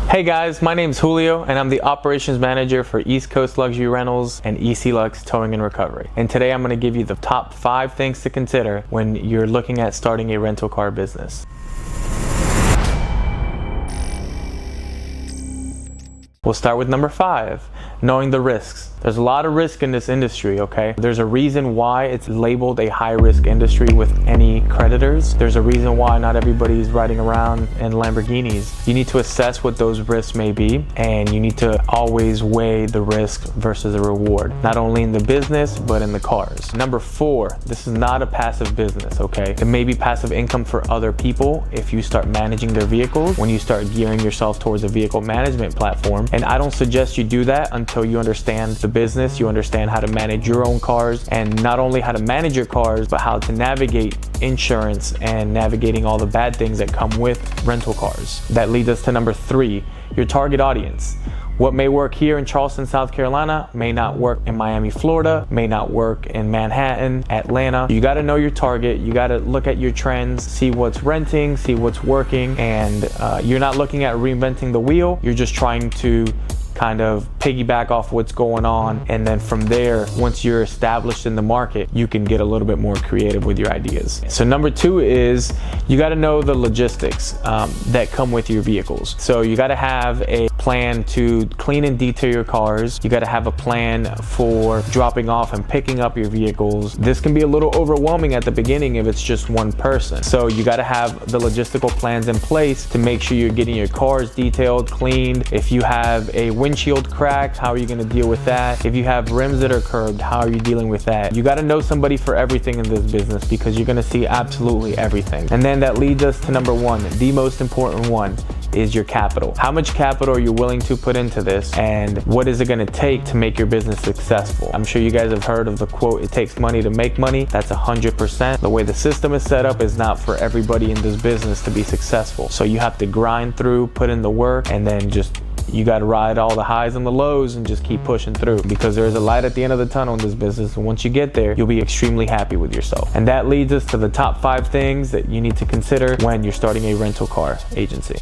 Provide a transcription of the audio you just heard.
Hey guys, my name's Julio and I'm the operations manager for East Coast Luxury Rentals and EC Lux Towing and Recovery. And today I'm going to give you the top 5 things to consider when you're looking at starting a rental car business. We'll start with number 5, knowing the risks. There's a lot of risk in this industry, okay? There's a reason why it's labeled a high-risk industry with any creditors. There's a reason why not everybody's riding around in Lamborghinis. You need to assess what those risks may be, and you need to always weigh the risk versus the reward, not only in the business, but in the cars. Number 4, this is not a passive business, okay? It may be passive income for other people if you start managing their vehicles, when you start gearing yourself towards a vehicle management platform. And I don't suggest you do that until you understand the business, you understand how to manage your own cars, and not only how to manage your cars, but how to navigate insurance and navigating all the bad things that come with rental cars. That leads us to number 3, your target audience. What may work here in Charleston, South Carolina may not work in Miami, Florida, may not work in Manhattan, Atlanta. You got to know your target. You got to look at your trends, see what's renting, see what's working, and you're not looking at reinventing the wheel. You're just trying to kind of piggyback off what's going on, and then from there, once you're established in the market, you can get a little bit more creative with your ideas. So number 2 is you got to know the logistics that come with your vehicles. So you got to have a plan to clean and detail your cars. You got to have a plan for dropping off and picking up your vehicles. This can be a little overwhelming at the beginning if it's just one person. So you got to have the logistical plans in place to make sure you're getting your cars detailed, cleaned. If you have a windshield cracked, how are you going to deal with that? If you have rims that are curved, how are you dealing with that? You got to know somebody for everything in this business because you're going to see absolutely everything. And then that leads us to number 1, the most important one, is your capital. How much capital are you willing to put into this, and what is it going to take to make your business successful? I'm sure you guys have heard of the quote, it takes money to make money. That's 100%. The way the system is set up is not for everybody in this business to be successful. So you have to grind through, put in the work, and then you got to ride all the highs and the lows and just keep pushing through, because there's a light at the end of the tunnel in this business, and once you get there, you'll be extremely happy with yourself. And that leads us to the top 5 things that you need to consider when you're starting a rental car agency.